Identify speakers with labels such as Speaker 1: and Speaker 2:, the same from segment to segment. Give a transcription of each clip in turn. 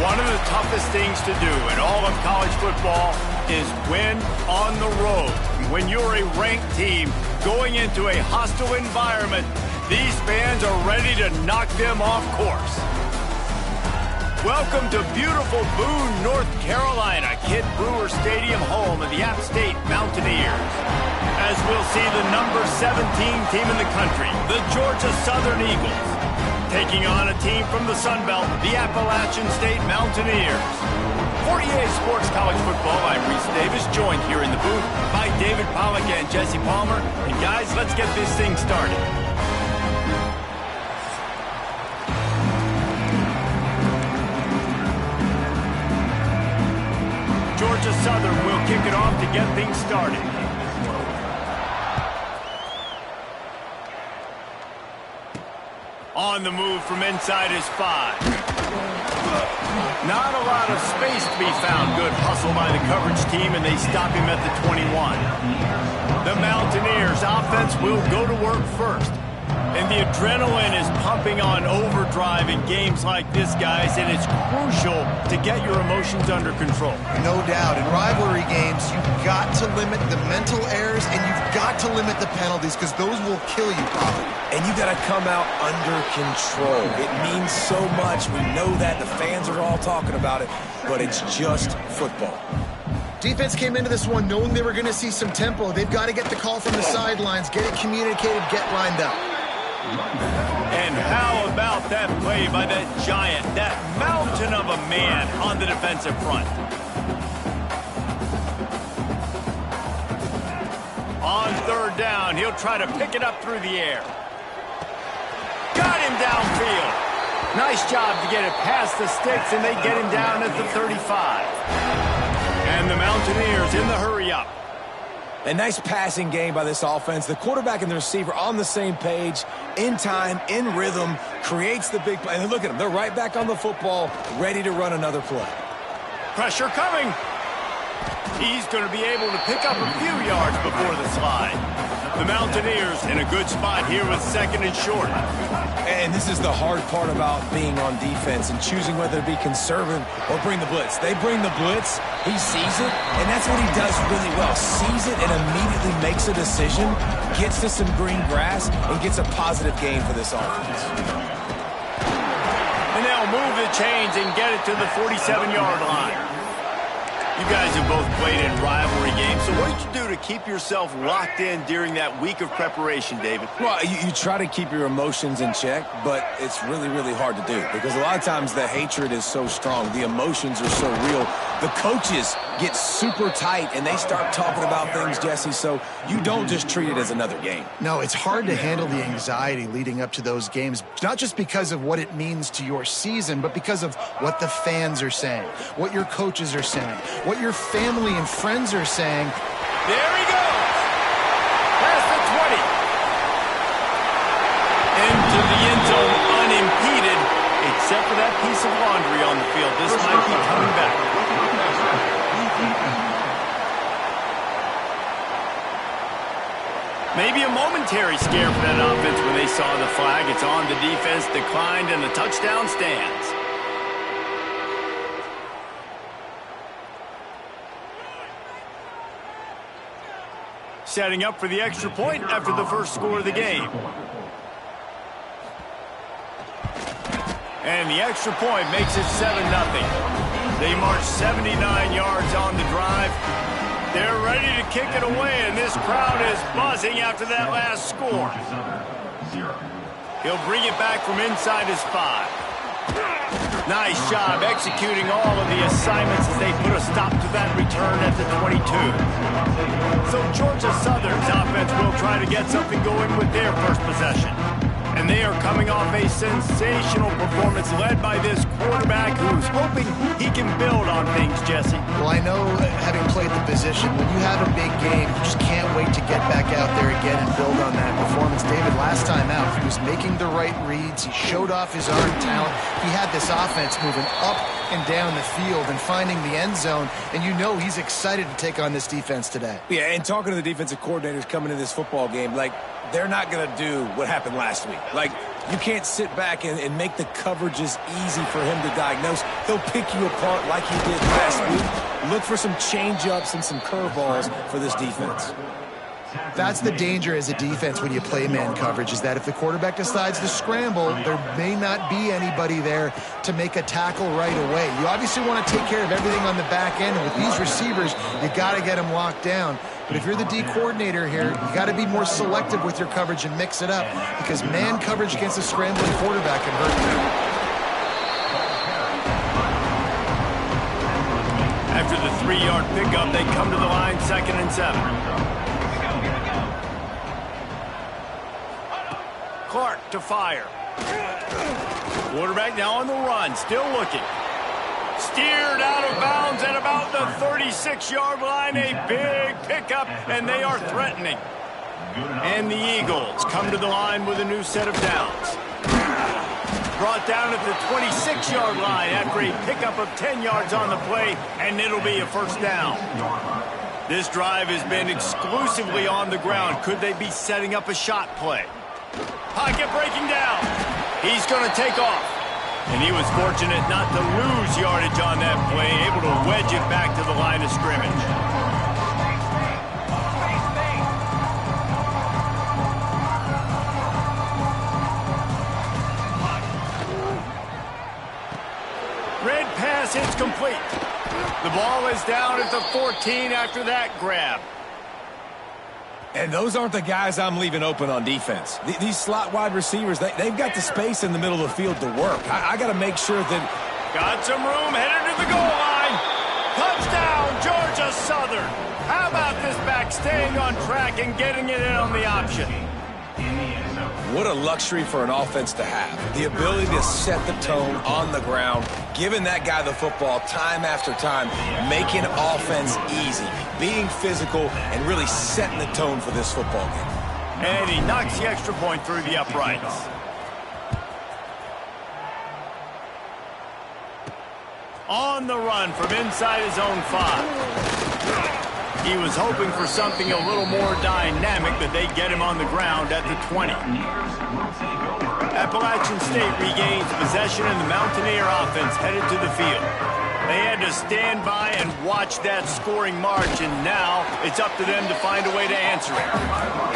Speaker 1: One of the toughest things to do in all of college football is win on the road. When you're a ranked team going into a hostile environment, these fans are ready to knock them off course. Welcome to beautiful Boone, North Carolina, Kid Brewer Stadium, home of the App State Mountaineers. As we'll see the number 17 team in the country, the Georgia Southern Eagles, taking on a team from the Sun Belt, the Appalachian State Mountaineers. For EA Sports College Football, I'm Reese Davis, joined here in the booth by David Pollack and Jesse Palmer. And guys, let's get this thing started. Georgia Southern will kick it off to get things started. On the move from inside his 5. Not a lot of space to be found. Good hustle by the coverage team, and they stop him at the 21. The Mountaineers offense will go to work first. And the adrenaline is pumping on overdrive in games like this, guys, and it's crucial to get your emotions under control.
Speaker 2: No doubt. In rivalry games, you've got to limit the mental errors, and you've got to limit the penalties, because those will kill you, probably.
Speaker 3: And you got to come out under control. It means so much. We know that. The fans are all talking about it, but it's just football.
Speaker 2: Defense came into this one knowing they were going to see some tempo. They've got to get the call from the sidelines, get it communicated, get lined up.
Speaker 1: And how about that play by that giant, that mountain of a man on the defensive front? On third down, he'll try to pick it up through the air. Got him downfield. Nice job to get it past the sticks, and they get him down at the 35. And the Mountaineers in the hurry-up.
Speaker 3: A nice passing game by this offense. The quarterback and the receiver on the same page, in time, in rhythm, creates the big play. And look at them. They're right back on the football, ready to run another play.
Speaker 1: Pressure coming. He's going to be able to pick up a few yards before the slide. The Mountaineers in a good spot here with second and short.
Speaker 3: And this is the hard part about being on defense and choosing whether to be conservative or bring the blitz. They bring the blitz, he sees it, and that's what he does really well. Sees it and immediately makes a decision, gets to some green grass, and gets a positive gain for this offense.
Speaker 1: And they'll move the chains and get it to the 47-yard line. You guys have both played in rivalry games, so what did you do to keep yourself locked in during that week of preparation, David?
Speaker 3: Well, you try to keep your emotions in check, but it's really, really hard to do because a lot of times the hatred is so strong. The emotions are so real. The coaches get super tight, and they start talking about things, Jesse, so you don't just treat it as another game.
Speaker 2: No, it's hard to handle the anxiety leading up to those games, not just because of what it means to your season, but because of what the fans are saying, what your coaches are saying, what your family and friends are saying.
Speaker 1: There he goes! Past the 20. Into the end zone unimpeded, except for that piece of laundry on the field. This might be coming back. Maybe a momentary scare for that offense when they saw the flag. It's on, the defense declined, and the touchdown stands. Setting up for the extra point after the first score of the game. And the extra point makes it 7-0. They march 79 yards on the drive. They're ready to kick it away, and this crowd is buzzing after that last score. He'll bring it back from inside his 5. Nice job executing all of the assignments as they put a stop to that return at the 22. So Georgia Southern's offense will try to get something going with their first possession. And they are coming off a sensational performance led by this quarterback who's hoping he can build on things, Jesse.
Speaker 2: Well, I know, having played the position, when you have a big game, you just can't wait to get back out there again and build on that performance. David, last time out, he was making the right reads. He showed off his arm talent. He had this offense moving up and down the field and finding the end zone, and you know he's excited to take on this defense today.
Speaker 3: Yeah, and talking to the defensive coordinators coming into this football game, like, they're not going to do what happened last week. Like, you can't sit back and make the coverages easy for him to diagnose. He'll pick you apart like he did last week. Look for some change-ups and some curveballs for this defense.
Speaker 2: That's the danger as a defense when you play man coverage, is that if the quarterback decides to scramble, there may not be anybody there to make a tackle right away. You obviously want to take care of everything on the back end, and with these receivers, you got to get them locked down. But if you're the D coordinator here, you got to be more selective with your coverage and mix it up, because man coverage against a scrambling quarterback can hurt you.
Speaker 1: After the 3-yard pickup, they come to the line, 2nd and 7. Clark to fire. Quarterback now on the run, still looking. Steered out of bounds at about the 36-yard line. A big pickup, and they are threatening. And the Eagles come to the line with a new set of downs. Brought down at the 26-yard line after a pickup of 10 yards on the play, and it'll be a first down. This drive has been exclusively on the ground. Could they be setting up a shot play? Pocket breaking down. He's going to take off. And he was fortunate not to lose yardage on that play, able to wedge it back to the line of scrimmage. Red pass hits complete. The ball is down at the 14 after that grab.
Speaker 3: And those aren't the guys I'm leaving open on defense. These slot wide receivers, they've got the space in the middle of the field to work. I got to make sure that...
Speaker 1: Got some room, headed to the goal line. Touchdown, Georgia Southern. How about this back staying on track and getting it in on the option?
Speaker 3: What a luxury for an offense to have. The ability to set the tone on the ground, giving that guy the football time after time, making offense easy, being physical, and really setting the tone for this football game.
Speaker 1: And he knocks the extra point through the uprights. On the run from inside his own 5. He was hoping for something a little more dynamic, but they get him on the ground at the 20. Appalachian State regains possession, and the Mountaineer offense headed to the field. They had to stand by and watch that scoring march, and now it's up to them to find a way to answer it.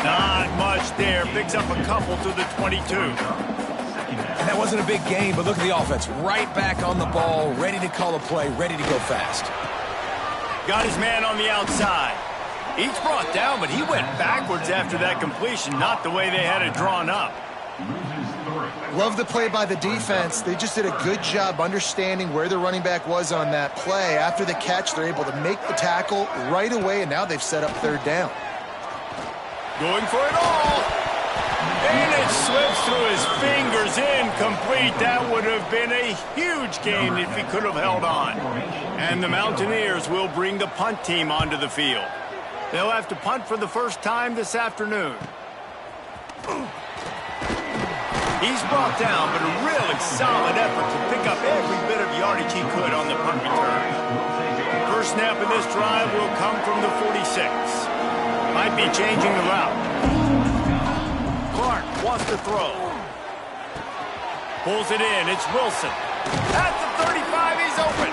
Speaker 1: Not much there. Picks up a couple to the 22.
Speaker 3: And that wasn't a big game, but look at the offense. Right back on the ball, ready to call a play, ready to go fast.
Speaker 1: Got his man on the outside. He's brought down, but he went backwards after that completion, not the way they had it drawn up.
Speaker 2: Love the play by the defense. They just did a good job understanding where the running back was on that play. After the catch, they're able to make the tackle right away, and now they've set up 3rd down.
Speaker 1: Going for it all. And it slips through his fingers, incomplete. That would have been a huge gain if he could have held on. And the Mountaineers will bring the punt team onto the field. They'll have to punt for the first time this afternoon. He's brought down, but a really solid effort to pick up every bit of yardage he could on the punt return. First snap in this drive will come from the 46. Might be changing the route. Clark wants to throw. Pulls it in. It's Wilson. At the 35, he's open.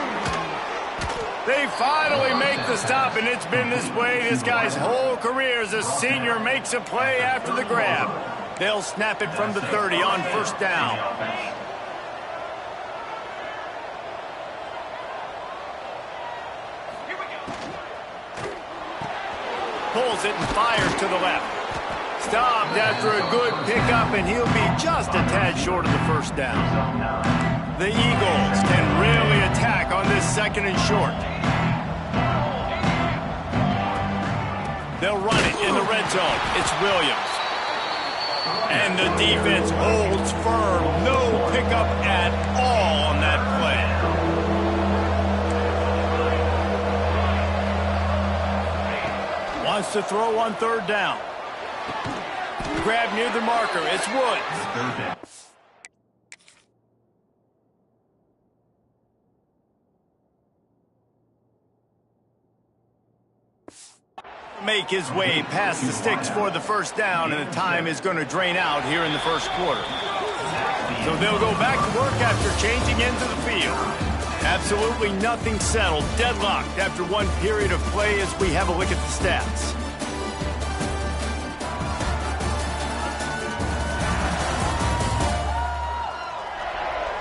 Speaker 1: They finally make the stop, and it's been this way this guy's whole career as a senior makes a play after the grab. They'll snap it from the 30 on first down. Pulls it and fires to the left. Stopped after a good pickup, and he'll be just a tad short of the first down. The Eagles can really attack on this 2nd and short. They'll run it in the red zone. It's Williams. And the defense holds firm. No pickup at all on that play. Wants to throw on 3rd down. Grab near the marker. It's Woods. Make his way past the sticks for the first down, and the time is going to drain out here in the first quarter. So they'll go back to work after changing into the field. Absolutely nothing settled, deadlocked after one period of play as we have a look at the stats.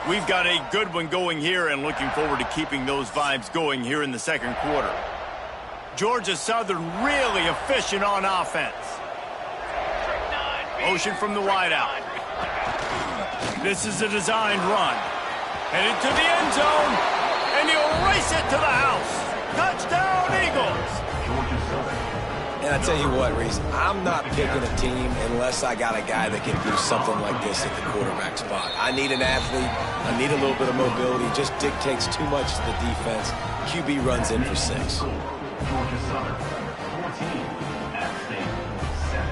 Speaker 1: We've got a good one going here and looking forward to keeping those vibes going here in the second quarter. Georgia Southern really efficient on offense. Motion from the wideout. This is a designed run. Headed to the end zone, and he'll race it to the house. Touchdown, Eagles!
Speaker 3: And I tell you what, Reese, I'm not picking a team unless I got a guy that can do something like this at the quarterback spot. I need an athlete. I need a little bit of mobility. Just dictates too much to the defense. QB runs in for 6.
Speaker 4: Georgia Southern, 14, App State, 7.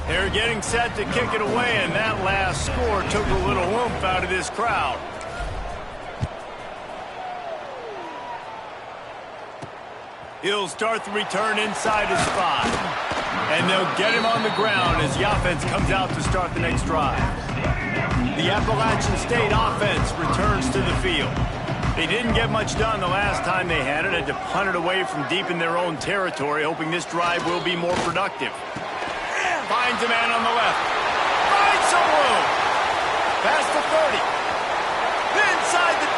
Speaker 1: They're getting set to kick it away, and that last score took a little oomph out of this crowd. He'll start the return inside his 5. And they'll get him on the ground as the offense comes out to start the next drive. The Appalachian State offense returns to the field. They didn't get much done the last time they had it. Had to punt it away from deep in their own territory, hoping this drive will be more productive. Finds a man on the left. Finds some room. Past the 30. Inside the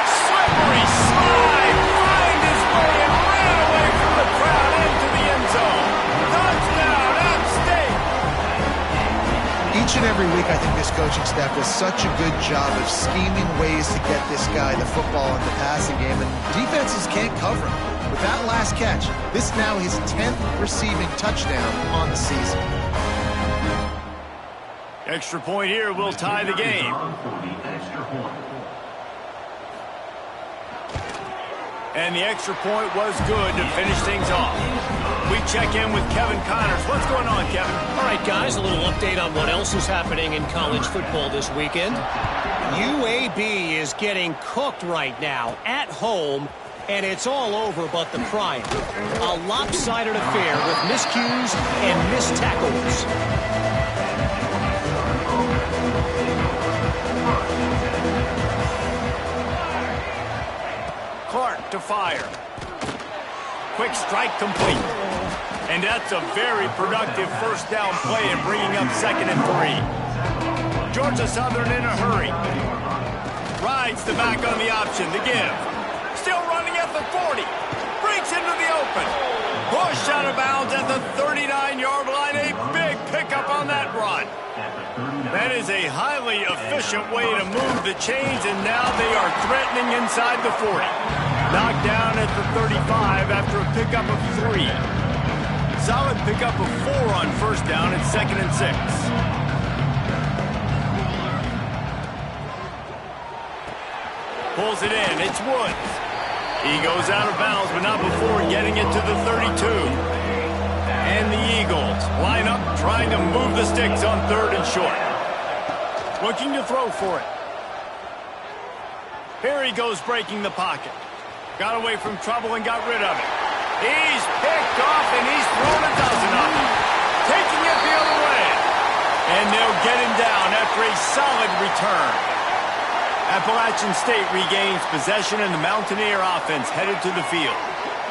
Speaker 1: slippery slide. Find his way and ran away from the crowd into the end zone. Touchdown, App State.
Speaker 2: Each and every week, I think this coaching staff does such a good job of scheming ways to get this guy the football in the passing game, and defenses can't cover him. With that last catch, this now his 10th receiving touchdown on the season.
Speaker 1: Extra point here will tie the game. And the extra point was good to finish things off. We check in with Kevin Connors. What's going on, Kevin?
Speaker 5: All right, guys, a little update on what else is happening in college football this weekend. UAB is getting cooked right now at home, and it's all but the crying. A lopsided affair with miscues and missed tackles.
Speaker 1: Clark to fire. Quick strike complete. And that's a very productive first down play and bringing up 2nd and 3. Georgia Southern in a hurry. Rides the back on the option, the give. Still running at the 40. Breaks into the open. Push out of bounds at the 39-yard line. A big pickup on that run. That is a highly efficient way to move the chains, and now they are threatening inside the 40. Knocked down at the 35 after a pickup of 3. Solid pickup of 4 on first down at 2nd and 6. Pulls it in. It's Woods. He goes out of bounds, but not before getting it to the 32. And the Eagles line up trying to move the sticks on 3rd and short. Looking to throw for it. Here he goes breaking the pocket. Got away from trouble and got rid of it. He's picked off and he's thrown a dozen of them. Taking it the other way. And they'll get him down after a solid return. Appalachian State regains possession and the Mountaineer offense headed to the field.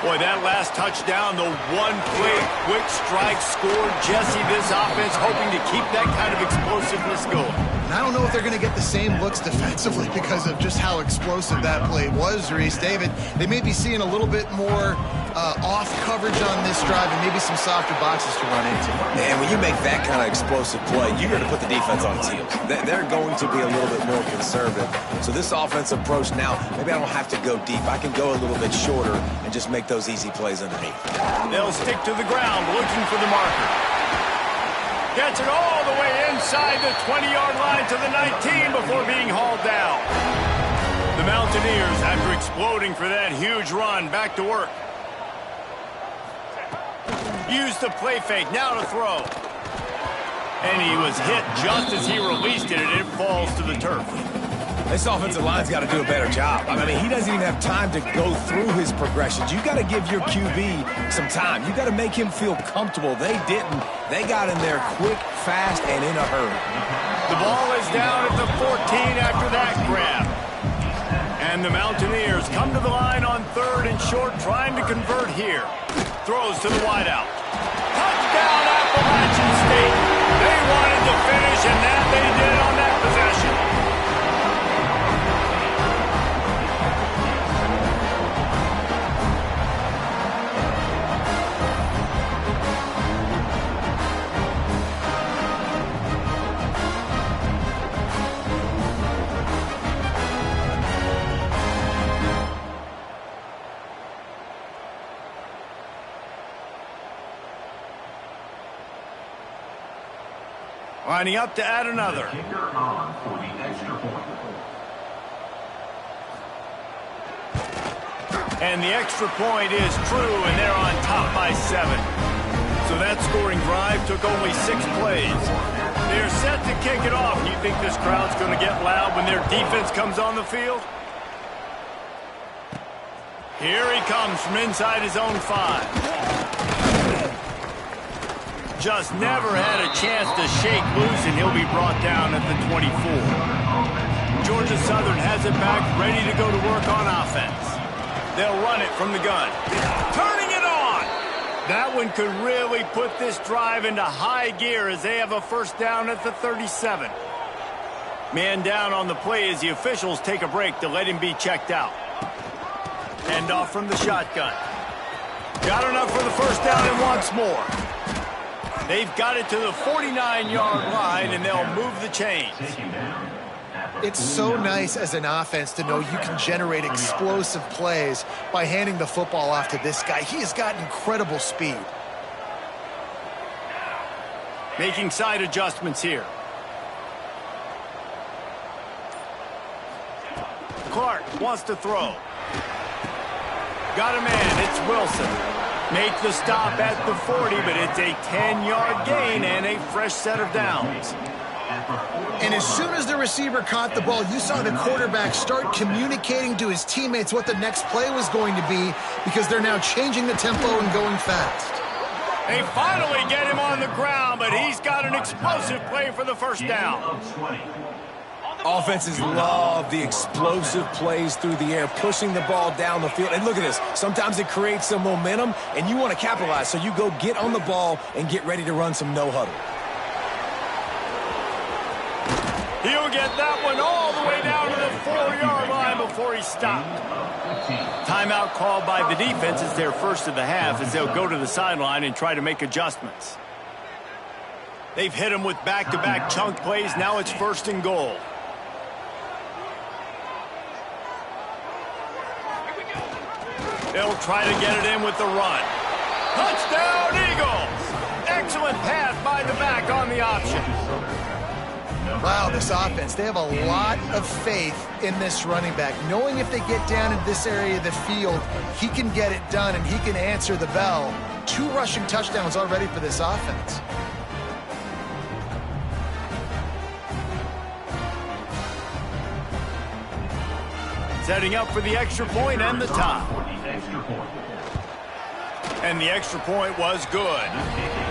Speaker 1: Boy, that last touchdown, the one-play quick strike scored. Jesse, this offense hoping to keep that kind of explosiveness going.
Speaker 2: And I don't know if they're going to get the same looks defensively because of just how explosive that play was, Reese. David, they may be seeing a little bit more off coverage on this drive and maybe some softer boxes to run into.
Speaker 3: And when you make that kind of explosive play, you're going to put the defense on its heels. They're going to be a little bit more conservative. So this offensive approach now, maybe I don't have to go deep. I can go a little bit shorter and just make those easy plays underneath.
Speaker 1: They'll stick to the ground looking for the marker. Gets it all the way inside the 20-yard line to the 19 before being hauled down. The Mountaineers, after exploding for that huge run, back to work. Use the play fake, now to throw. And he was hit just as he released it, and it falls to the turf.
Speaker 3: This offensive line's got to do a better job. I mean, he doesn't even have time to go through his progressions. You got to give your QB some time. You got to make him feel comfortable. They didn't. They got in there quick, fast, and in a hurry.
Speaker 1: The ball is down at the 14 after that grab. And the Mountaineers come to the line on 3rd and short, trying to convert here. Throws to the wideout. Touchdown, Appalachian State. They wanted to finish, and that they did on that possession. Lining up to add another.
Speaker 4: Kicker on for the extra point.
Speaker 1: And the extra point is true, and they're on top by 7. So that scoring drive took only 6 plays. They're set to kick it off. Do you think this crowd's going to get loud when their defense comes on the field? Here he comes from inside his own 5. Just never had a chance to shake loose, and he'll be brought down at the 24. Georgia Southern has it back, ready to go to work on offense. They'll run it from the gun. Turning it on! That one could really put this drive into high gear as they have a first down at the 37. Man down on the play as the officials take a break to let him be checked out. Hand off from the shotgun. Got enough for the first down and wants more. They've got it to the 49-yard line, and they'll move the chains.
Speaker 2: It's so nice as an offense to know you can generate explosive plays by handing the football off to this guy. He has got incredible speed.
Speaker 1: Making side adjustments here. Clark wants to throw. Got a man. It's Wilson. Make the stop at the 40, but it's a 10-yard gain and a fresh set of downs.
Speaker 2: And as soon as the receiver caught the ball, you saw the quarterback start communicating to his teammates what the next play was going to be, because they're now changing the tempo and going fast.
Speaker 1: They finally get him on the ground, but he's got an explosive play for the first down.
Speaker 3: Offenses love the explosive plays through the air, pushing the ball down the field. And look at this. Sometimes it creates some momentum, and you want to capitalize. So you go get on the ball and get ready to run some no-huddle.
Speaker 1: He'll get that one all the way down to the 4-yard line before he stopped. Timeout called by the defense is their first of the half as they'll go to the sideline and try to make adjustments. They've hit him with back-to-back chunk plays. Now it's 1st and goal. They'll try to get it in with the run. Touchdown, Eagles! Excellent pass by the back on the option.
Speaker 2: Wow, this offense, they have a lot of faith in this running back, knowing if they get down in this area of the field, he can get it done and he can answer the bell. 2 rushing touchdowns already for this offense.
Speaker 1: Setting up for the extra point and the tie. And the extra point was good.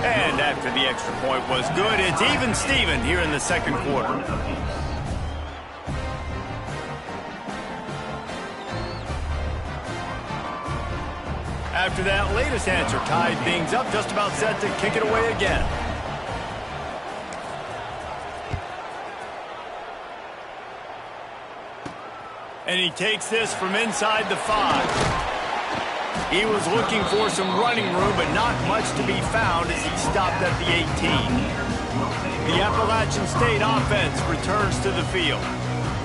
Speaker 1: And after the extra point was good, it's even Steven here in the second quarter. After that latest answer tied things up, just about set to kick it away again. And he takes this from inside the 5. He was looking for some running room, but not much to be found as he stopped at the 18. The Appalachian State offense returns to the field.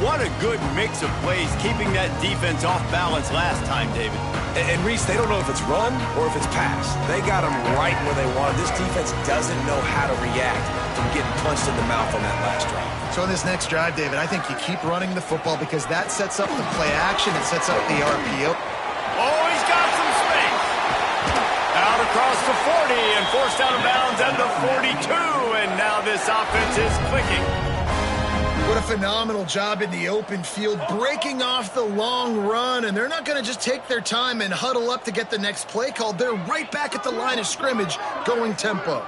Speaker 1: What a good mix of plays, keeping that defense off balance last time, David.
Speaker 3: And Reese, they don't know if it's run or if it's pass. They got them right where they want. This defense doesn't know how to react from getting punched in the mouth on that last drive.
Speaker 2: So in this next drive, David, I think you keep running the football because that sets up the play action. It sets up the RPO.
Speaker 1: Oh, he's got some space. Out across the 40 and forced out of bounds at the 42. And now this offense is clicking.
Speaker 2: What a phenomenal job in the open field, breaking off the long run, and they're not going to just take their time and huddle up to get the next play called. They're right back at the line of scrimmage, going tempo.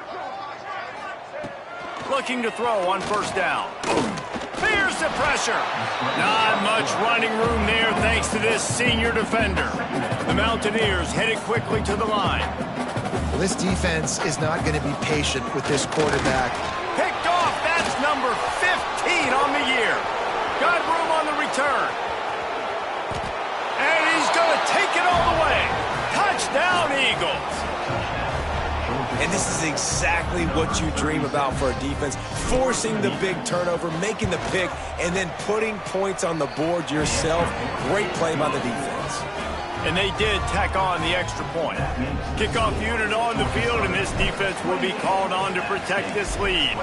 Speaker 1: Looking to throw on first down. Fears the pressure. Not much running room there thanks to this senior defender. The Mountaineers headed quickly to the line.
Speaker 2: Well, this defense is not going to be patient with this quarterback.
Speaker 1: Picked off. That's number 15 on the year. Got room on the return. And he's going to take it all the way. Touchdown, Eagles.
Speaker 3: And this is exactly what you dream about for a defense. Forcing the big turnover, making the pick, and then putting points on the board yourself. Great play by the defense.
Speaker 1: And they did tack on the extra point. Kickoff unit on the field, and this defense will be called on to protect this lead.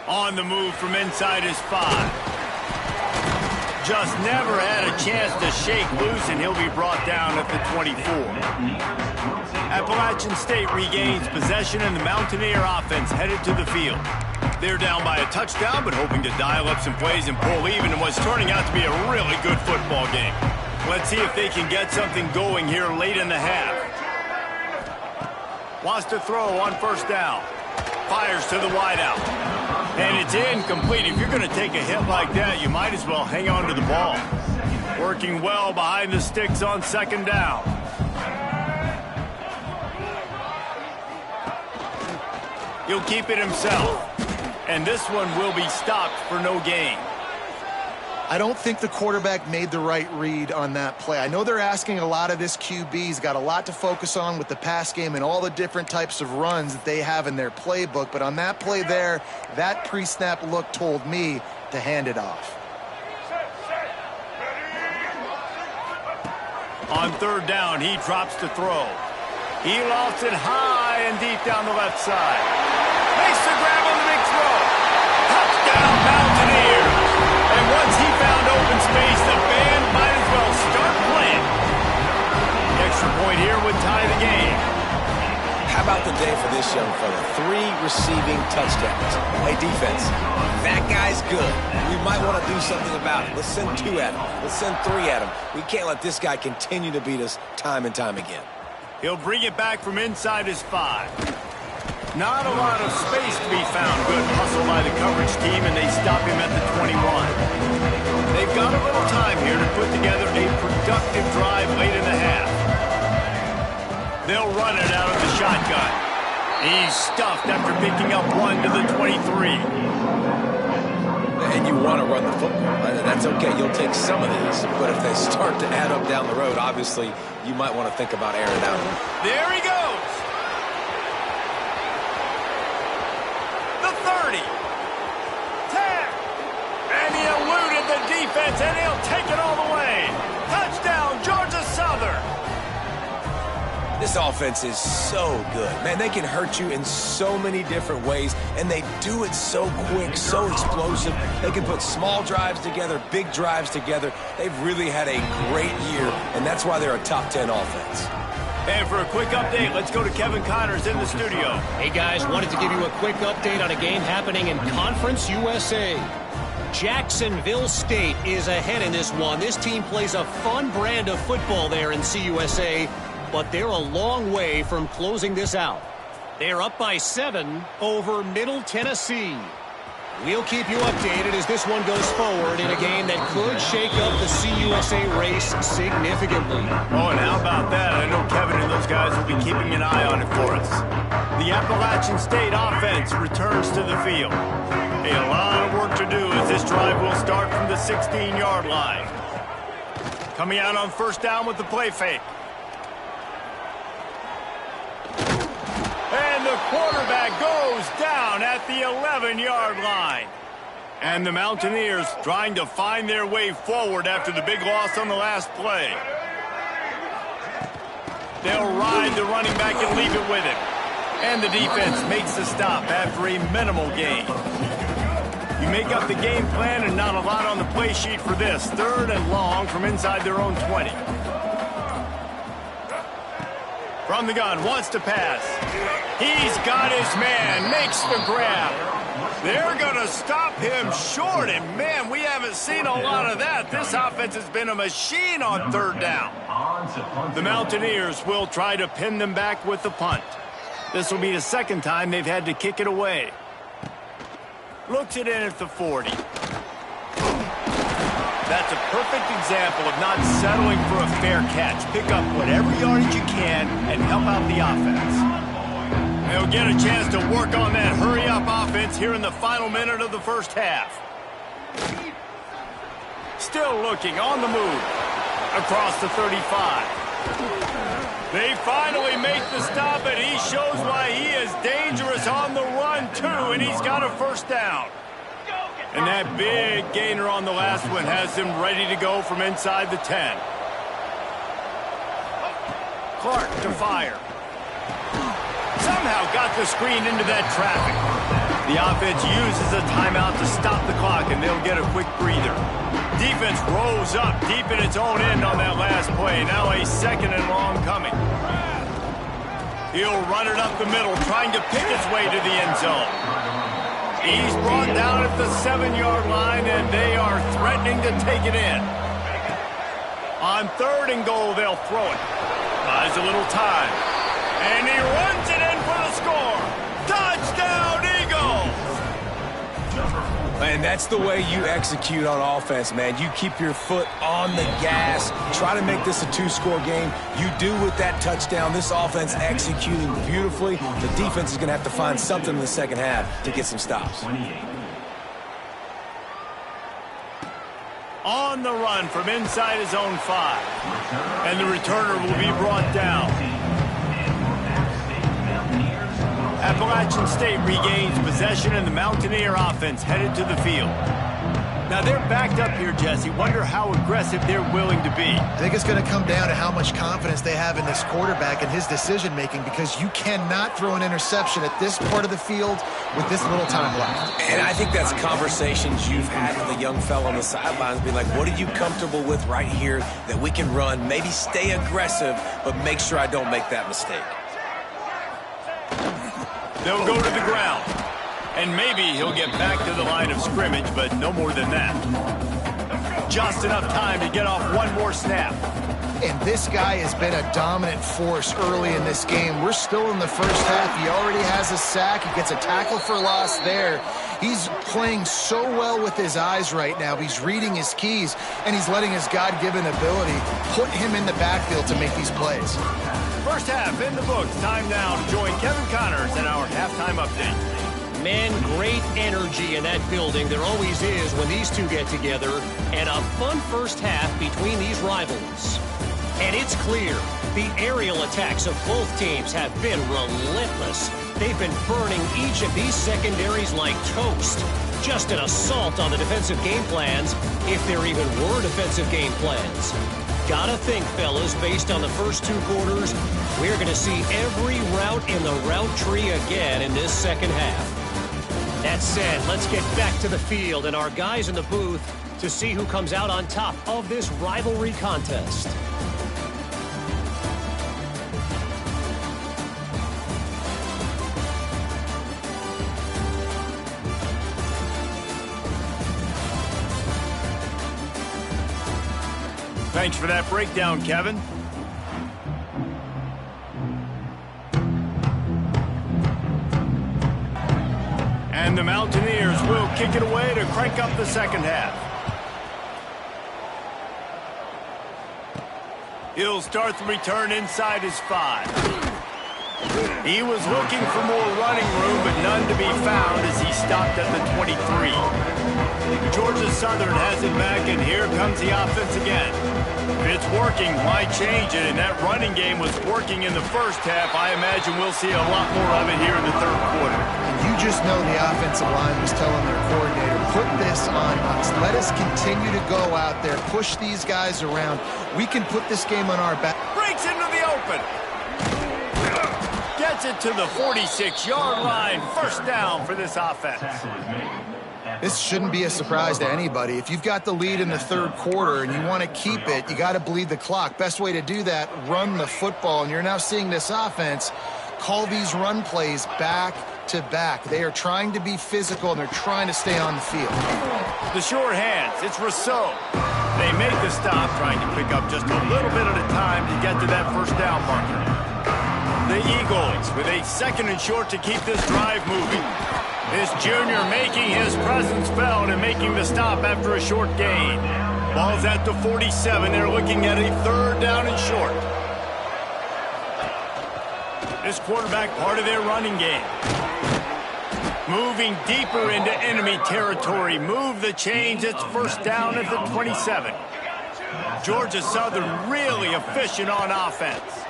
Speaker 1: On the move from inside his 5. Just never had a chance to shake loose, and he'll be brought down at the 24. Appalachian State regains possession, and the Mountaineer offense headed to the field. They're down by a touchdown, but hoping to dial up some plays and pull even in what's turning out to be a really good football game. Let's see if they can get something going here late in the half. Wants to throw on first down. Fires to the wideout. And it's incomplete. If you're going to take a hit like that, you might as well hang on to the ball. Working well behind the sticks on second down. He'll keep it himself. And this one will be stopped for no gain.
Speaker 2: I don't think the quarterback made the right read on that play. I know they're asking a lot of this QB. He's got a lot to focus on with the pass game and all the different types of runs that they have in their playbook. But on that play there, that pre-snap look told me to hand it off.
Speaker 1: On third down, he drops to throw. He lofts it high and deep down the left side. Makes the grab on the big throw. Touchdown, Mountaineers. And once he found open space, the band might as well start playing. The extra point here would tie the game.
Speaker 3: How about the day for this young fella? 3 receiving touchdowns. Hey, defense, that guy's good. We might want to do something about it. Let's send 2 at him. Let's send 3 at him. We can't let this guy continue to beat us time and time again.
Speaker 1: He'll bring it back from inside his 5. Not a lot of space to be found. Good hustle by the coverage team, and they stop him at the 21. They've got a little time here to put together a productive drive late in the half. They'll run it out of the shotgun. He's stuffed after picking up 1 to the 23.
Speaker 3: And you want to run the football. That's okay. You'll take some of these. But if they start to add up down the road, obviously, you might want to think about airing it out.
Speaker 1: There he goes. The 30. 10. And he eluded the defense, and he'll take it all the way. Touchdown, Georgia Southern.
Speaker 3: This offense is so good. Man, they can hurt you in so many different ways, and they do it so quick, so explosive. They can put small drives together, big drives together. They've really had a great year, and that's why they're a top 10 offense.
Speaker 1: And for a quick update, let's go to Kevin Connors in the studio.
Speaker 5: Hey, guys, wanted to give you a quick update on a game happening in Conference USA. Jacksonville State is ahead in this one. This team plays a fun brand of football there in CUSA, but they're a long way from closing this out. They're up by 7 over Middle Tennessee. We'll keep you updated as this one goes forward in a game that could shake up the CUSA race significantly.
Speaker 1: Oh, and how about that? I know Kevin and those guys will be keeping an eye on it for us. The Appalachian State offense returns to the field. A lot of work to do as this drive will start from the 16-yard line. Coming out on first down with the play fake. And the quarterback goes down at the 11-yard line. And the Mountaineers trying to find their way forward after the big loss on the last play. They'll ride the running back and leave it with him. And the defense makes the stop after a minimal gain. You make up the game plan and not a lot on the play sheet for this. 3rd and long from inside their own 20. From the gun, wants to pass. He's got his man, makes the grab. They're going to stop him short, and man, we haven't seen a lot of that. This offense has been a machine on third down. The Mountaineers will try to pin them back with the punt. This will be the second time they've had to kick it away. Looks it in at the 40. That's a perfect example of not settling for a fair catch. Pick up whatever yardage you can and help out the offense. They'll get a chance to work on that hurry-up offense here in the final minute of the first half. Still looking on the move. Across the 35. They finally make the stop, and he shows why he is dangerous on the run, too, and he's got a first down. And that big gainer on the last one has him ready to go from inside the 10. Clark to fire. Somehow got the screen into that traffic. The offense uses a timeout to stop the clock, and they'll get a quick breather. Defense rolls up deep in its own end on that last play. Now a second and long coming. He'll run it up the middle, trying to pick its way to the end zone. He's brought down at the 7-yard line, and they are threatening to take it in. On third and goal, they'll throw it. Buys a little time. And he runs it in for the score. Touchdown, Eagles!
Speaker 3: And that's the way you execute on offense, man. You keep your foot on the gas. Try to make this a two-score game. You do with that touchdown. This offense executing beautifully. The defense is going to have to find something in the second half to get some stops.
Speaker 1: On the run from inside his own 5. And the returner will be brought down. Appalachian State regains possession, and the Mountaineer offense headed to the field. Now they're backed up here, Jesse. Wonder how aggressive they're willing to be.
Speaker 2: I think it's going to come down to how much confidence they have in this quarterback and his decision-making, because you cannot throw an interception at this part of the field with this little time left.
Speaker 3: And I think that's conversations you've had with a young fella on the sidelines, being like, what are you comfortable with right here that we can run? Maybe stay aggressive, but make sure I don't make that mistake.
Speaker 1: They'll go to the ground. And maybe he'll get back to the line of scrimmage, but no more than that. Just enough time to get off one more snap.
Speaker 2: And this guy has been a dominant force early in this game. We're still in the first half. He already has a sack. He gets a tackle for loss there. He's playing so well with his eyes right now. He's reading his keys, and he's letting his God-given ability put him in the backfield to make these plays.
Speaker 1: First half in the books. Time now to join Kevin Connors in our halftime update.
Speaker 5: Man, great energy in that building. There always is when these two get together. And a fun first half between these rivals. And it's clear, the aerial attacks of both teams have been relentless. They've been burning each of these secondaries like toast. Just an assault on the defensive game plans, if there even were defensive game plans. Gotta think, fellas, based on the first two quarters, we're going to see every route in the route tree again in this second half. That said, let's get back to the field and our guys in the booth to see who comes out on top of this rivalry contest.
Speaker 1: Thanks for that breakdown, Kevin. And the Mountaineers will kick it away to crank up the second half. He'll start the return inside his 5. He was looking for more running room, but none to be found as he stopped at the 23. Georgia Southern has it back, and here comes the offense again. If it's working, why change it? And that running game was working in the first half. I imagine we'll see a lot more of it here in the third quarter.
Speaker 2: And you just know the offensive line was telling their coordinator, put this on us. Let us continue to go out there, push these guys around. We can put this game on our back.
Speaker 1: Breaks into the open. Gets it to the 46-yard line. First down for this offense.
Speaker 2: This shouldn't be a surprise to anybody. If you've got the lead in the third quarter and you want to keep it, you got to bleed the clock. Best way to do that, run the football. And you're now seeing this offense call these run plays back to back. They are trying to be physical, and they're trying to stay on the field.
Speaker 1: The sure hands, it's Rousseau. They make the stop, trying to pick up just a little bit at a time to get to that first down marker. The Eagles with a 2nd and short to keep this drive moving. This junior making his presence felt and making the stop after a short gain. Ball's at the 47. They're looking at a 3rd down and short. This quarterback part of their running game. Moving deeper into enemy territory. Move the chains. It's 1st down at the 27. Georgia Southern really efficient on offense.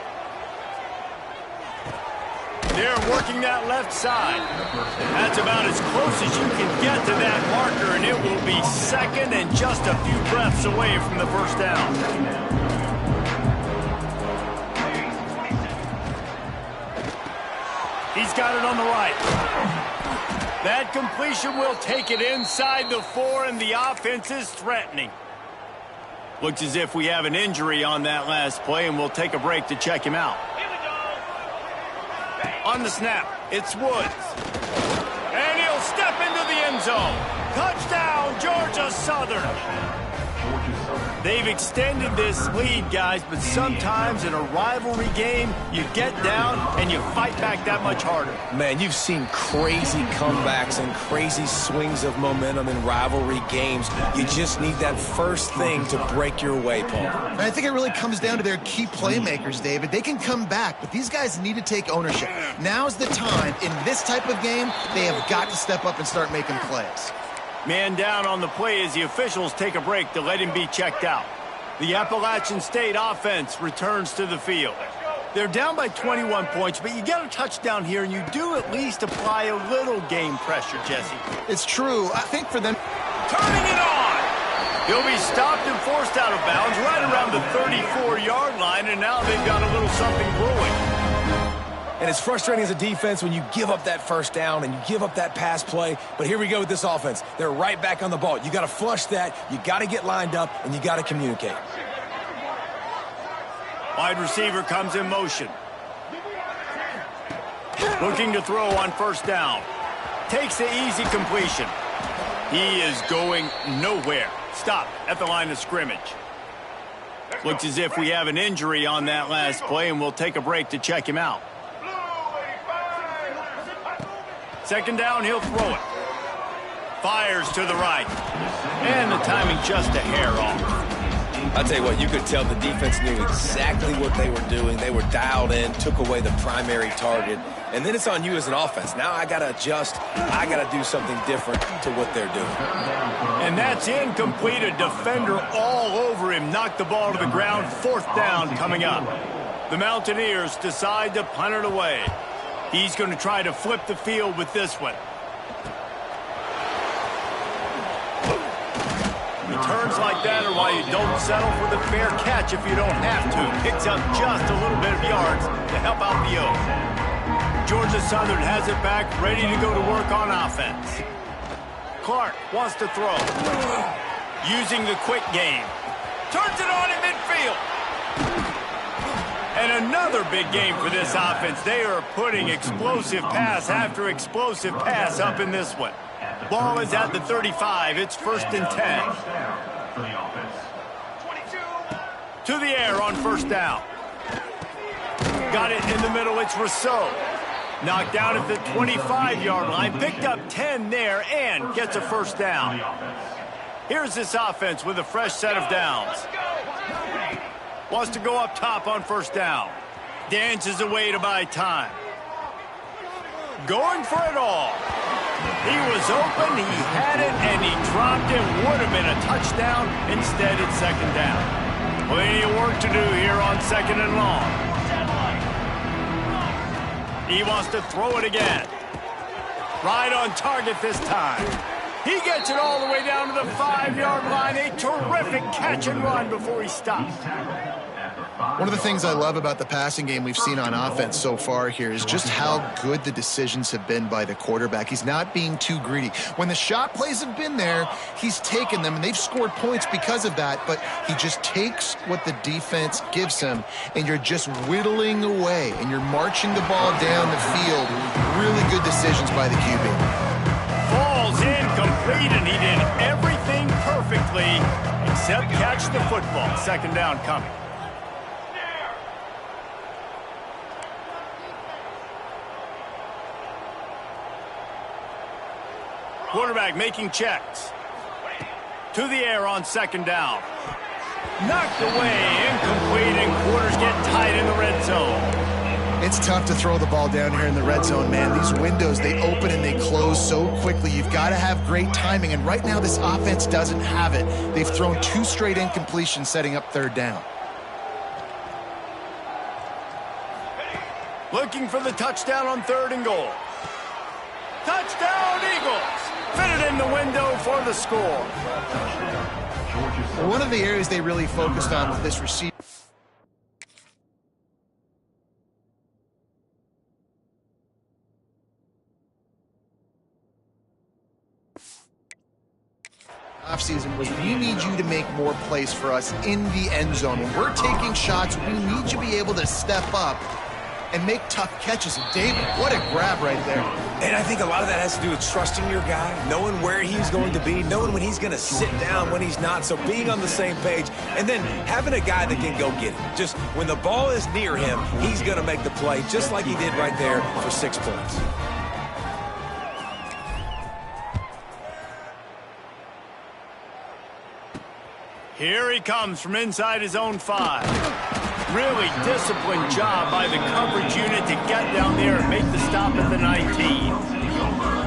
Speaker 1: They're working that left side. That's about as close as you can get to that marker, and it will be 2nd and just a few breaths away from the 1st down. He's got it on the right. That completion will take it inside the 4, and the offense is threatening. Looks as if we have an injury on that last play, and we'll take a break to check him out. On the snap, it's Woods. And he'll step into the end zone. Touchdown, Georgia Southern. They've extended this lead, guys, but sometimes in a rivalry game, you get down and you fight back that much harder.
Speaker 3: Man, you've seen crazy comebacks and crazy swings of momentum in rivalry games. You just need that first thing to break your way, Paul.
Speaker 2: And I think it really comes down to their key playmakers, David. They can come back, but these guys need to take ownership. Now's the time. In this type of game, they have got to step up and start making plays.
Speaker 1: Man down on the play as the officials take a break to let him be checked out. The Appalachian State offense returns to the field. They're down by 21 points, but you get a touchdown here, and you do at least apply a little game pressure, Jesse.
Speaker 2: It's true. I think for them...
Speaker 1: Turning it on! He'll be stopped and forced out of bounds right around the 34-yard line, and now they've got a little something brewing.
Speaker 3: And it's frustrating as a defense when you give up that 1st down and you give up that pass play. But here we go with this offense. They're right back on the ball. You got to flush that. You got to get lined up, and you got to communicate.
Speaker 1: Wide receiver comes in motion. Looking to throw on 1st down. Takes the easy completion. He is going nowhere. Stop at the line of scrimmage. Looks as if we have an injury on that last play, and we'll take a break to check him out. 2nd down, he'll throw it. Fires to the right. And the timing just a hair off.
Speaker 3: I'll tell you what, you could tell the defense knew exactly what they were doing. They were dialed in, took away the primary target. And then it's on you as an offense. Now I got to adjust. I got to do something different to what they're doing.
Speaker 1: And that's incomplete. A defender all over him. Knocked the ball to the ground. 4th down coming up. The Mountaineers decide to punt it away. He's going to try to flip the field with this one. Returns like that are why you don't settle for the fair catch if you don't have to. Picks up just a little bit of yards to help out the Oaks. Georgia Southern has it back, ready to go to work on offense. Clark wants to throw. Using the quick game. Turns it on in midfield. And another big game for this offense. They are putting explosive pass after explosive pass up in this one. Ball is at the 35. It's 1st and 10. To the air on 1st down. Got it in the middle. It's Rousseau. Knocked down at the 25-yard line. Picked up 10 there and gets a 1st down. Here's this offense with a fresh set of downs. Wants to go up top on 1st down. Dances away to buy time. Going for it all. He was open, he had it, and he dropped it. Would have been a touchdown. Instead, it's 2nd down. Plenty of work to do here on 2nd and long. He wants to throw it again. Right on target this time. He gets it all the way down to the 5-yard line. A terrific catch and run before he stops.
Speaker 2: One of the things I love about the passing game we've seen on offense so far here is just how good the decisions have been by the quarterback. He's not being too greedy. When the shot plays have been there, he's taken them, and they've scored points because of that, but he just takes what the defense gives him, and you're just whittling away, and you're marching the ball down the field. Really good decisions by the QB.
Speaker 1: Falls incomplete, and he did everything perfectly except catch the football. Second down coming. Quarterback making checks. To the air on second down. Knocked away, incomplete, and quarters get tight in the red zone.
Speaker 2: It's tough to throw the ball down here in the red zone, man. These windows, they open and they close so quickly. You've got to have great timing, and right now this offense doesn't have it. They've thrown 2 straight incompletions setting up third down.
Speaker 1: Looking for the touchdown on 3rd and goal. Touchdown, Eagles! Fitted in the window for the score.
Speaker 2: One of the areas they really focused on with this receiver offseason was, we need you to make more plays for us in the end zone. When we're taking shots, we need you to be able to step up and make tough catches. And David, what a grab right there.
Speaker 3: And I think a lot of that has to do with trusting your guy, knowing where he's going to be, knowing when he's going to sit down, when he's not, so being on the same page, and then having a guy that can go get it. Just when the ball is near him, he's going to make the play, just like he did right there for 6 points.
Speaker 1: Here he comes from inside his own 5. Really disciplined job by the coverage unit to get down there and make the stop at the 19.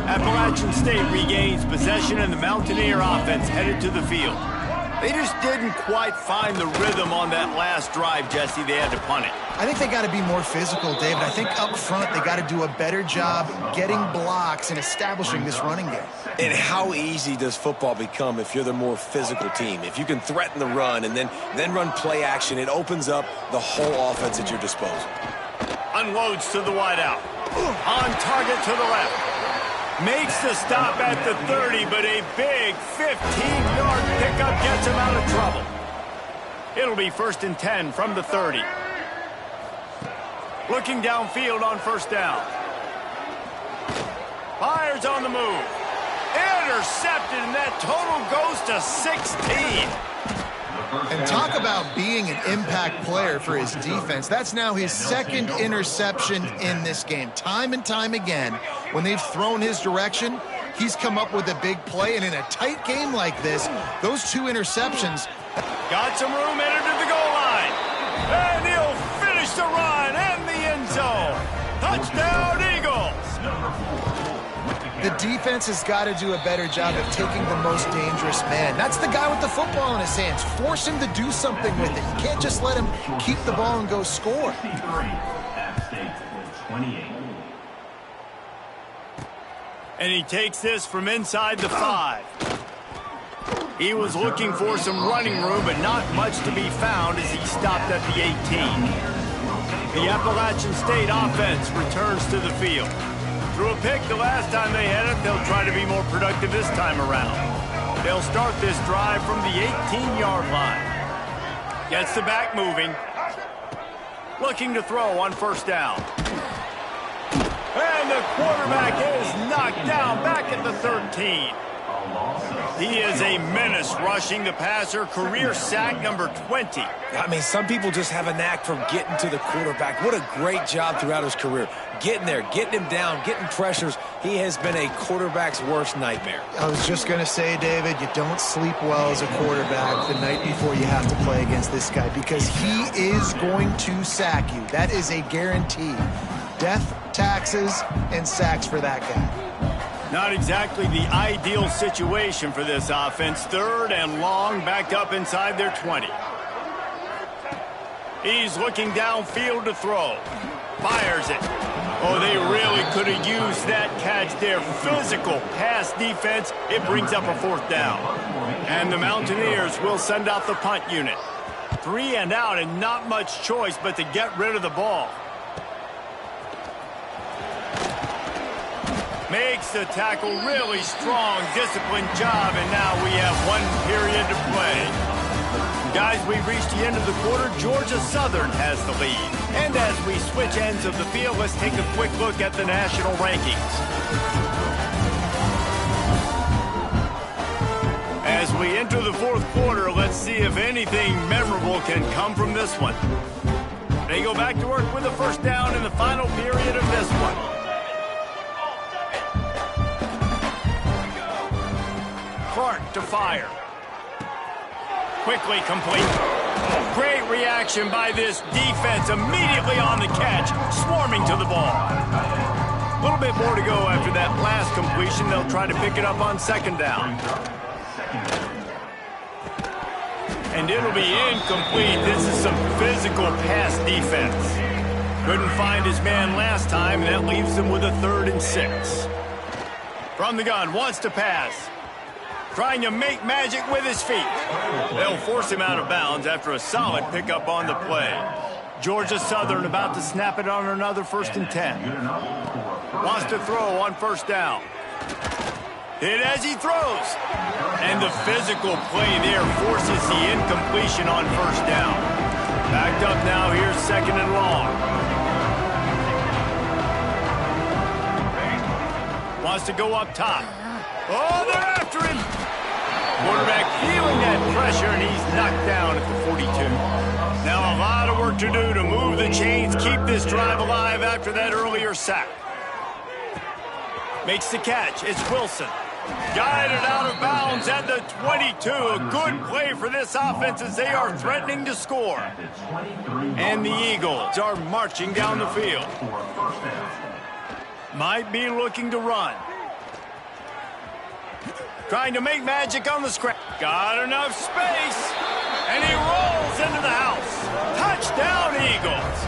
Speaker 1: Appalachian State regains possession, and the Mountaineer offense headed to the field. They just didn't quite find the rhythm on that last drive, Jesse. They had to punt it.
Speaker 2: I think they got to be more physical, David. I think up front they got to do a better job getting blocks and establishing this running game.
Speaker 3: And how easy does football become if you're the more physical team? If you can threaten the run and then run play action, it opens up the whole offense at your disposal.
Speaker 1: Unloads to the wideout. On target to the left. Makes the stop at the 30, but a big 15-yard pickup gets him out of trouble. It'll be 1st and 10 from the 30. Looking downfield on 1st down. Fires on the move. Intercepted, and that total goes to 16.
Speaker 2: And talk about being an impact player for his defense. That's now his 2nd interception in this game. Time and time again, when they've thrown his direction, he's come up with a big play. And in a tight game like this, those 2 interceptions.
Speaker 1: Got some room, entered to the goal line. And he'll finish the run and the end zone. Touchdown, Eagles.
Speaker 2: The defense has got to do a better job of taking the most dangerous man. That's the guy with the football in his hands. Force him to do something with it. You can't just let him keep the ball and go score.
Speaker 1: And he takes this from inside the 5. He was looking for some running room, but not much to be found as he stopped at the 18. The Appalachian State offense returns to the field. Threw a pick the last time they had it. They'll try to be more productive this time around. They'll start this drive from the 18-yard line. Gets the back moving. Looking to throw on 1st down. And the quarterback is knocked down back at the 13. He is a menace rushing the passer. Career sack number 20.
Speaker 3: I mean, some people just have a knack for getting to the quarterback. What a great job throughout his career. Getting there, getting him down, getting pressures. He has been a quarterback's worst nightmare.
Speaker 2: I was just going to say, David, you don't sleep well as a quarterback the night before you have to play against this guy, because he is going to sack you. That is a guarantee. Death, taxes, and sacks for that guy.
Speaker 1: Not exactly the ideal situation for this offense. 3rd and long, back up inside their 20. He's looking downfield to throw. Fires it. Oh, they really could have used that catch there. Physical pass defense. It brings up a 4th down. And the Mountaineers will send out the punt unit. 3 and out and not much choice but to get rid of the ball. Makes the tackle really strong, disciplined job, and now we have 1 period to play. Guys, we've reached the end of the quarter. Georgia Southern has the lead. And as we switch ends of the field, let's take a quick look at the national rankings. As we enter the 4th quarter, let's see if anything memorable can come from this one. They go back to work with a first down in the final period of this one. Clark to fire. Quickly complete. Great reaction by this defense. Immediately on the catch, swarming to the ball. A little bit more to go after that last completion. They'll try to pick it up on 2nd down. And it'll be incomplete. This is some physical pass defense. Couldn't find his man last time, and that leaves him with a 3rd and 6. From the gun, wants to pass. Trying to make magic with his feet. They'll force him out of bounds after a solid pickup on the play. Georgia Southern about to snap it on another 1st and 10. Wants to throw on 1st down. Hit as he throws. And the physical play there forces the incompletion on 1st down. Backed up now, here's 2nd and long. Wants to go up top. Oh, they're after him. Quarterback feeling that pressure, and he's knocked down at the 42. Now a lot of work to do to move the chains, keep this drive alive after that earlier sack. Makes the catch. It's Wilson. Guided out of bounds at the 22. A good play for this offense as they are threatening to score. And the Eagles are marching down the field. Might be looking to run. Trying to make magic on the scratch. Got enough space. And he rolls into the house. Touchdown, Eagles.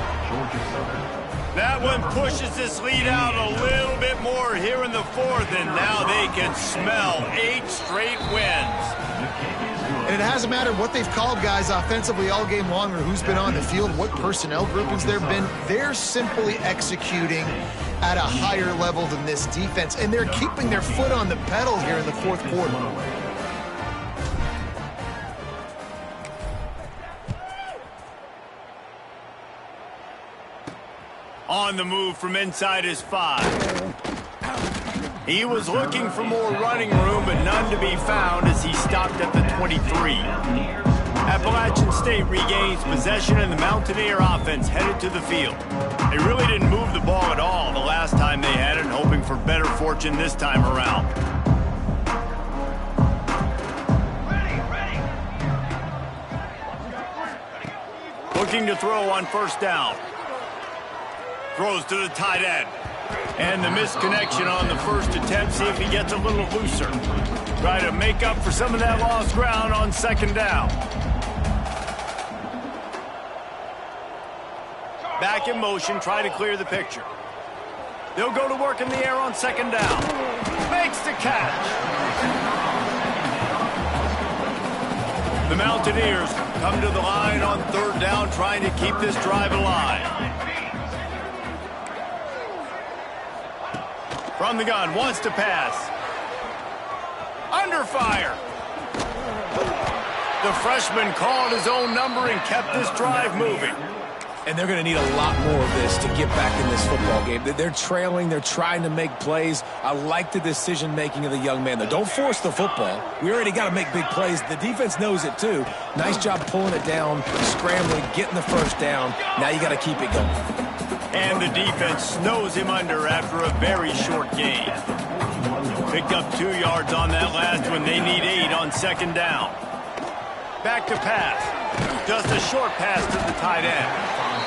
Speaker 1: That one pushes this lead out a little bit more here in the 4th, and now they can smell 8 straight wins.
Speaker 2: And it hasn't mattered what they've called guys offensively all game long or who's been on the field, what personnel groupings there have been. They're simply executing at a higher level than this defense, and they're keeping their foot on the pedal here in the 4th quarter.
Speaker 1: On the move from inside his 5. He was looking for more running room, but none to be found as he stopped at the 23. Appalachian State regains possession, and the Mountaineer offense headed to the field. They really didn't move the ball at all the last time they had it, hoping for better fortune this time around. Looking to throw on 1st down. Throws to the tight end. And the misconnection on the 1st attempt. See if he gets a little looser. Try to make up for some of that lost ground on 2nd down. Back in motion, try to clear the picture. They'll go to work in the air on 2nd down. Makes the catch. The Mountaineers come to the line on 3rd down, trying to keep this drive alive. From the gun, wants to pass. Under fire. The freshman called his own number and kept this drive moving.
Speaker 3: And they're going to need a lot more of this to get back in this football game. They're trailing. They're trying to make plays. I like the decision-making of the young man, though. Don't force the football. We already got to make big plays. The defense knows it, too. Nice job pulling it down, scrambling, getting the 1st down. Now you got to keep it going.
Speaker 1: And the defense snows him under after a very short gain. Picked up 2 yards on that last one. They need 8 on 2nd down. Back to pass. Just a short pass to the tight end.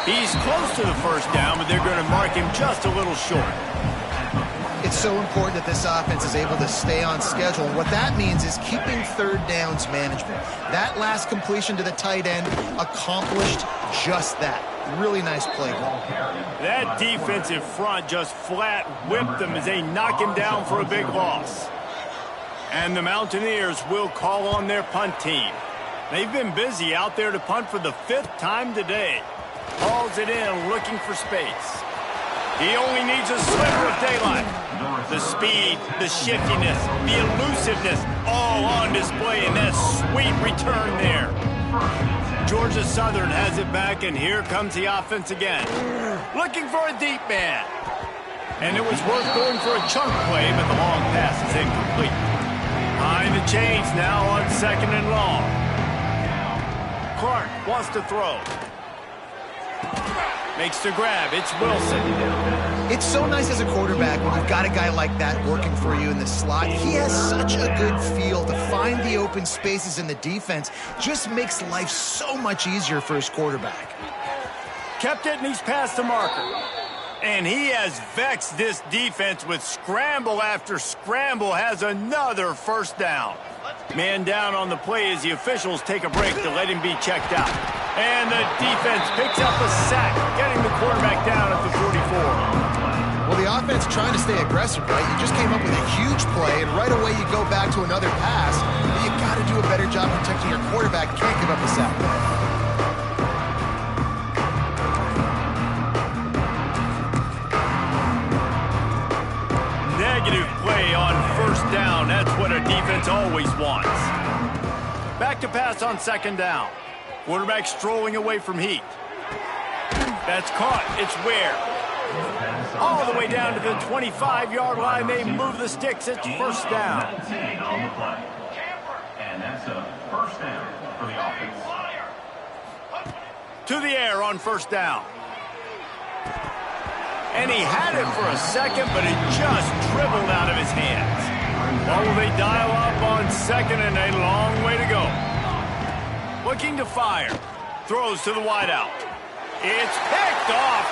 Speaker 1: He's close to the 1st down, but they're going to mark him just a little short.
Speaker 2: It's so important that this offense is able to stay on schedule. What that means is keeping 3rd downs management. That last completion to the tight end accomplished just that. Really nice play.
Speaker 1: That defensive front just flat whipped them as they knock him down for a big loss. And the Mountaineers will call on their punt team. They've been busy out there to punt for the 5th time today. Hauls it in, looking for space. He only needs a sliver of daylight. The speed, the shiftiness, the elusiveness, all on display in that sweet return there. Georgia Southern has it back, and here comes the offense again. Looking for a deep man. And it was worth going for a chunk play, but the long pass is incomplete. Behind the chains now on 2nd and long. Clark wants to throw. Makes the grab. It's Wilson.
Speaker 2: It's so nice as a quarterback when you've got a guy like that working for you in the slot. He has such a good feel to find the open spaces in the defense. Just makes life so much easier for his quarterback.
Speaker 1: Kept it, and he's past the marker. And he has vexed this defense with scramble after scramble. Has another first down. Man down on the play as the officials take a break to let him be checked out. And the defense picks up a sack, getting the quarterback down at the 44.
Speaker 2: Well, the offense trying to stay aggressive, right? You just came up with a huge play, and right away you go back to another pass. But you got to do a better job protecting your quarterback. Can't give up a sack.
Speaker 1: Negative play on first down. That's what a defense always wants. Back to pass on 2nd down. Quarterback strolling away from heat. That's caught. It's Ware. All the way down to the 25-yard line. They move the sticks. It's first down.
Speaker 4: And that's a first down for the offense.
Speaker 1: To the air on first down. And he had it for a second, but it just dribbled out of his hands. Well, will they dial up on 2nd and a long way to go? Looking to fire. Throws to the wideout. It's picked off.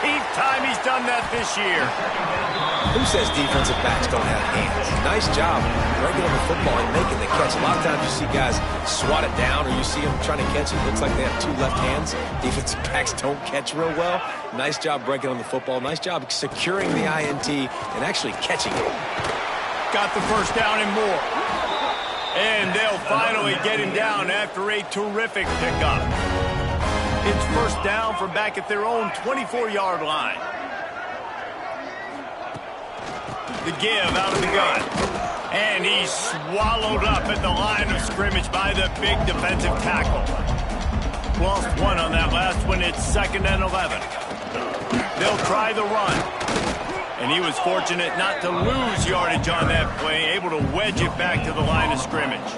Speaker 1: 13th time he's done that this year.
Speaker 3: Who says defensive backs don't have hands? Nice job breaking up the football and making the catch. A lot of times you see guys swat it down, or you see them trying to catch it. It looks like they have 2 left hands. Defensive backs don't catch real well. Nice job breaking on the football. Nice job securing the INT and actually catching it.
Speaker 1: Got the first down and more. And they'll finally get him down after a terrific pickup. It's first down from back at their own 24-yard line. The give out of the gun. And he's swallowed up at the line of scrimmage by the big defensive tackle. Lost one on that last one. It's 2nd and 11. They'll try the run. And he was fortunate not to lose yardage on that play, able to wedge it back to the line of scrimmage.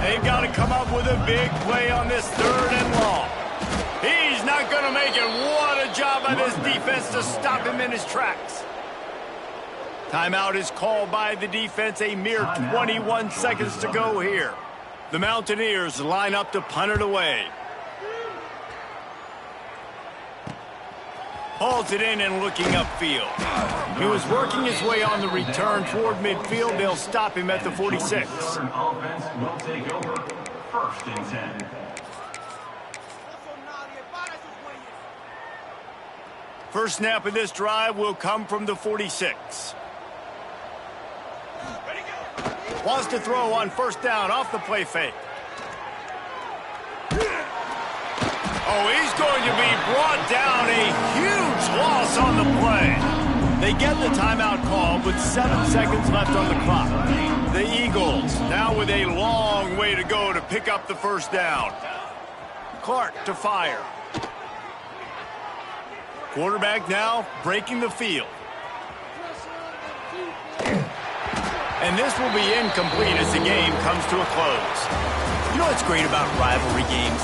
Speaker 1: They've got to come up with a big play on this 3rd and long. He's not going to make it. What a job by this defense to stop him in his tracks. Timeout is called by the defense. A mere 21 seconds to go here. The Mountaineers line up to punt it away. Hauls it in and looking upfield. He was working his way on the return toward midfield. They'll stop him at the 46.
Speaker 4: Offense will take over. 1st and 10.
Speaker 1: First snap of this drive will come from the 46. Wants to throw on first down off the play fake. Oh, he's going to be brought down. A huge loss on the play. They get the timeout call with 7 seconds left on the clock. The Eagles now with a long way to go to pick up the first down. Clark to fire. Quarterback now breaking the field. And this will be incomplete as the game comes to a close. You know what's great about rivalry games?